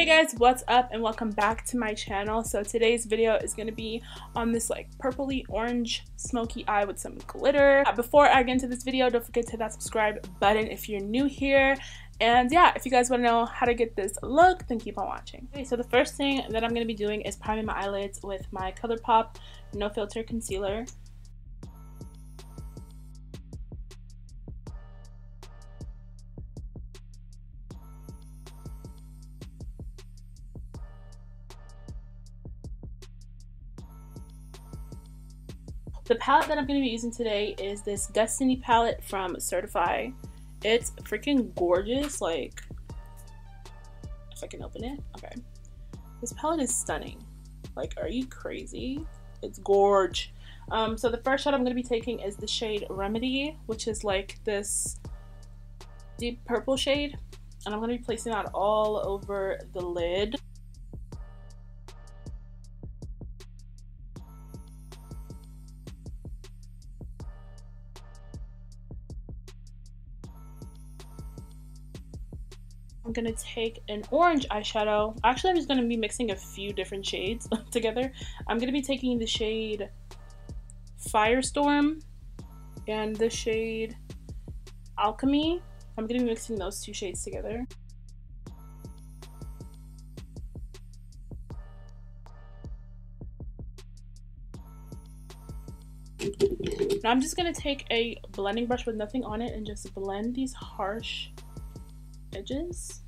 Guys, what's up and welcome back to my channel. So today's video is going to be on this like purpley orange smoky eye with some glitter. Before I get into this video, don't forget to hit that subscribe button if you're new here. And yeah, if you guys want to know how to get this look, then keep on watching. Okay, so the first thing that I'm going to be doing is priming my eyelids with my ColourPop No Filter Concealer. The palette that I'm going to be using today is this Destiny palette from Certify. It's freaking gorgeous. Like, if I can open it. Okay. This palette is stunning. Like, are you crazy? It's gorge. So the first shade I'm going to be taking is the shade Remedy, which is like this deep purple shade. And I'm going to be placing that all over the lid. I'm gonna take an orange eyeshadow. Actually, I'm just gonna be mixing a few different shades together. I'm gonna be taking the shade Firestorm and the shade Alchemy. I'm gonna be mixing those two shades together. Now I'm just gonna take a blending brush with nothing on it and just blend these harsh edges.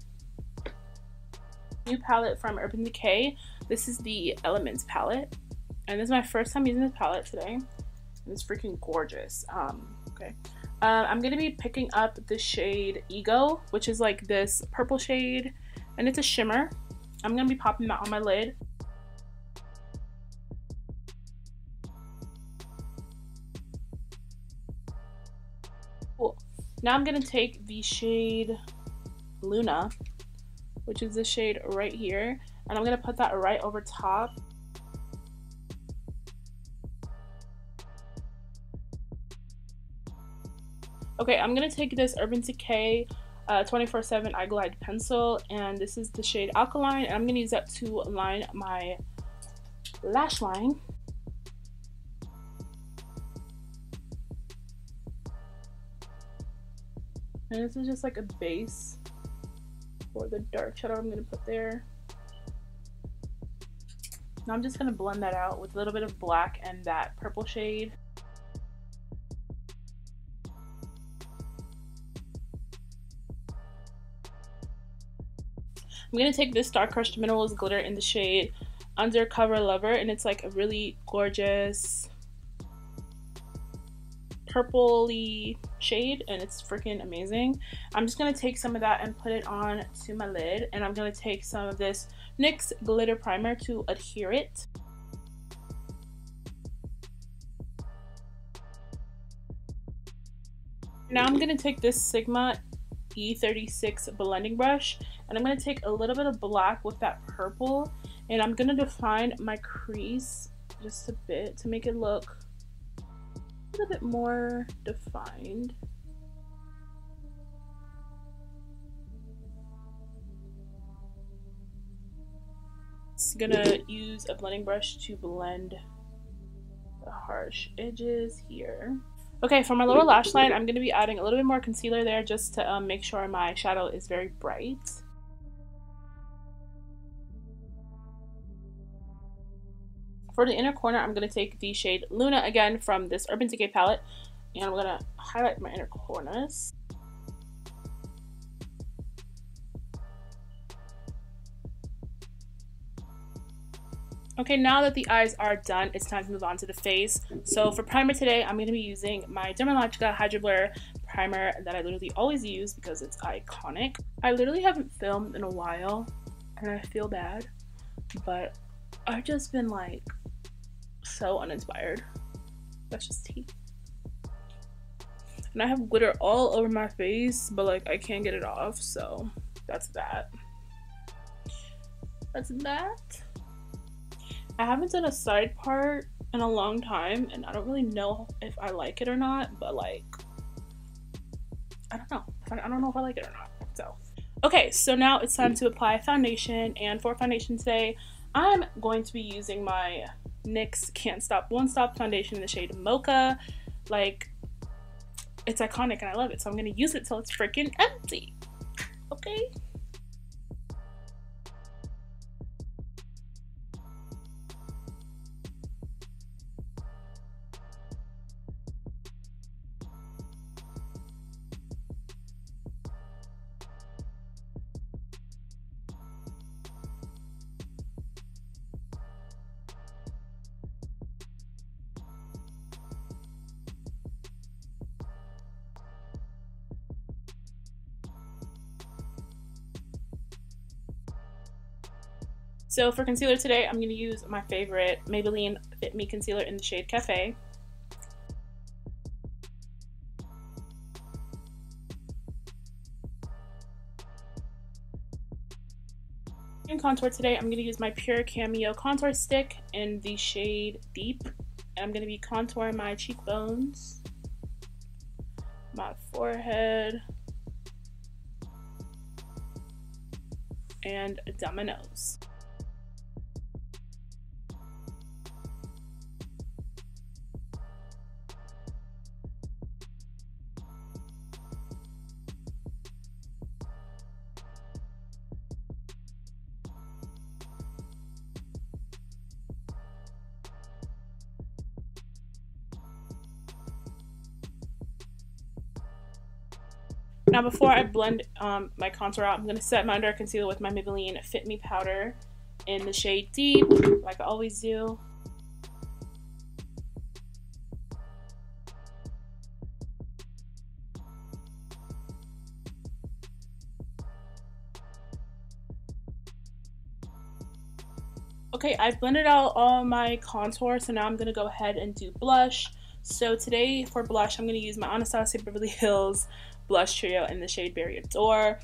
New palette from Urban Decay. This is the Elements palette, and this is my first time using this palette today, and it's freaking gorgeous. I'm gonna be picking up the shade Ego, which is like this purple shade, and it's a shimmer. I'm gonna be popping that on my lid. Cool. Now I'm gonna take the shade Luna, which is the shade right here, and I'm gonna put that right over top. Okay, I'm gonna take this Urban Decay 24/7 Eye Glide pencil, and this is the shade Alkaline, and I'm gonna use that to line my lash line. And this is just like a base for the dark shadow I'm going to put there. Now I'm just going to blend that out with a little bit of black and that purple shade. I'm going to take this Star Crushed Minerals glitter in the shade Undercover Lover, and it's like a really gorgeous purpley shade, and it's freaking amazing. I'm just gonna take some of that and put it on to my lid, and I'm gonna take some of this NYX glitter primer to adhere it. Now I'm gonna take this Sigma E36 blending brush, and I'm gonna take a little bit of black with that purple, and I'm gonna define my crease just a bit to make it look a little bit more defined. Just gonna use a blending brush to blend the harsh edges here. Okay, for my lower lash line, I'm gonna be adding a little bit more concealer there just to make sure my shadow is very bright. For the inner corner, I'm going to take the shade Luna again from this Urban Decay palette, and I'm going to highlight my inner corners. Okay, now that the eyes are done, it's time to move on to the face. So for primer today, I'm going to be using my Dermalogica Hydro Blur primer that I literally always use because it's iconic. I literally haven't filmed in a while, and I feel bad, but I've just been like so uninspired. That's just tea. And I have glitter all over my face, but like I can't get it off, so that's that. That's that. I haven't done a side part in a long time, and I don't really know if I like it or not, but like I don't know. I don't know if I like it or not. So Okay, so now it's time to apply foundation, and for foundation today, I'm going to be using my NYX Can't Stop Won't Stop foundation in the shade Mocha. Like, it's iconic and I love it, so I'm gonna use it till it's freaking empty. Okay? So for concealer today, I'm going to use my favorite Maybelline Fit Me concealer in the shade Cafe. In contour today, I'm going to use my Pure Cameo contour stick in the shade Deep. And I'm going to be contouring my cheekbones, my forehead, and down my nose. Now before I blend my contour out, I'm going to set my under concealer with my Maybelline Fit Me powder in the shade Deep, like I always do. Okay, I've blended out all my contour, so now I'm going to go ahead and do blush. So today for blush, I'm going to use my Anastasia Beverly Hills Blush Trio in the shade Berry Adore.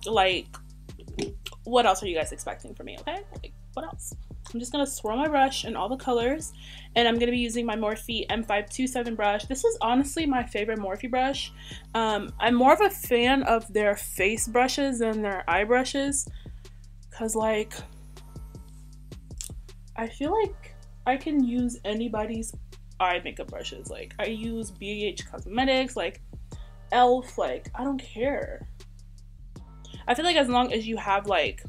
Like, what else are you guys expecting from me, okay? Like, what else? I'm just going to swirl my brush in all the colors, and I'm going to be using my Morphe M527 brush. This is honestly my favorite Morphe brush. I'm more of a fan of their face brushes than their eye brushes, because, like, I feel like I can use anybody's eye makeup brushes. Like, I use BH Cosmetics, like, Elf, like, I don't care. I feel like as long as you have, like,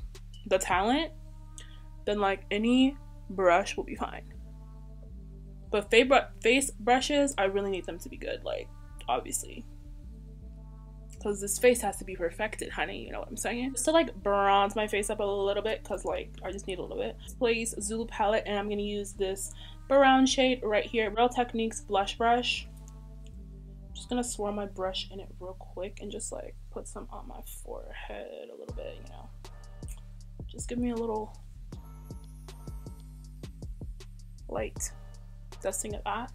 the talent, then, like, any brush will be fine. But face brushes, I really need them to be good, like, obviously. Because this face has to be perfected, honey, you know what I'm saying? Just to, like, bronze my face up a little bit, because, like, I just need a little bit. Place Zulu palette, and I'm going to use this brown shade right here, Real Techniques blush brush. Just gonna swirl my brush in it real quick and just like put some on my forehead a little bit, you know. Just give me a little light dusting of that.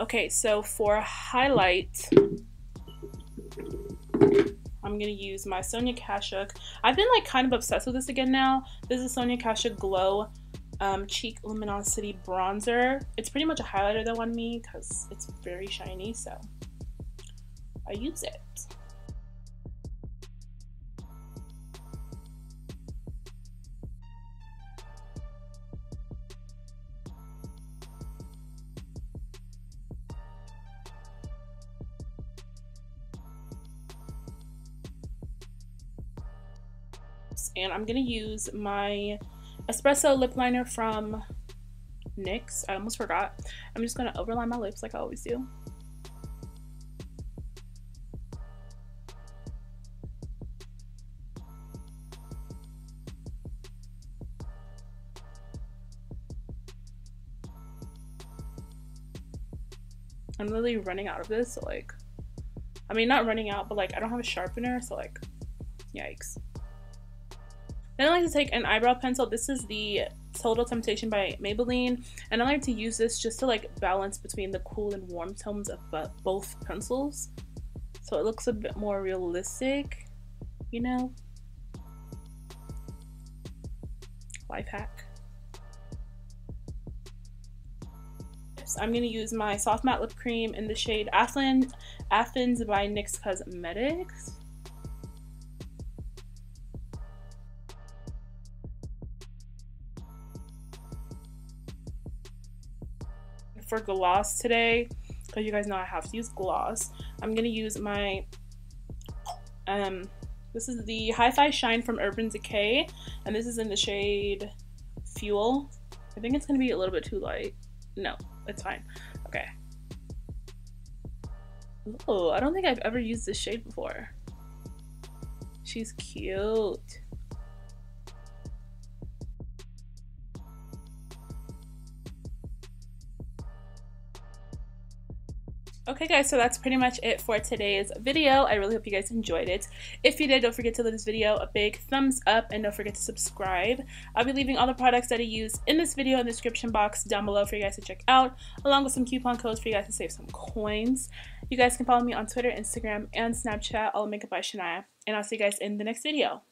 Okay, so for highlight, I'm gonna use my Sonia Kashuk. I've been like kind of obsessed with this again now. This is Sonia Kashuk Glow Cheek Luminosity Bronzer. It's pretty much a highlighter though on me because it's very shiny, so I use it. And I'm gonna use my espresso lip liner from NYX. I almost forgot. I'm just gonna overline my lips like I always do. I'm literally running out of this, so like, I mean, not running out, but like, I don't have a sharpener, so like, yikes. Then I like to take an eyebrow pencil. This is the Total Temptation by Maybelline, and I like to use this just to like balance between the cool and warm tones of both pencils, so it looks a bit more realistic, you know. Life hack. I'm going to use my Soft Matte Lip Cream in the shade Athens by NYX Cosmetics. For gloss today, because you guys know I have to use gloss, I'm going to use my, this is the Hi-Fi Shine from Urban Decay, and this is in the shade Fuel. I think it's going to be a little bit too light. No, it's fine. Okay. Oh, I don't think I've ever used this shade before. She's cute. Okay guys, so that's pretty much it for today's video. I really hope you guys enjoyed it. If you did, don't forget to leave this video a big thumbs up and don't forget to subscribe. I'll be leaving all the products that I use in this video in the description box down below for you guys to check out, along with some coupon codes for you guys to save some coins. You guys can follow me on Twitter, Instagram, and Snapchat, all Makeup by Shania, and I'll see you guys in the next video.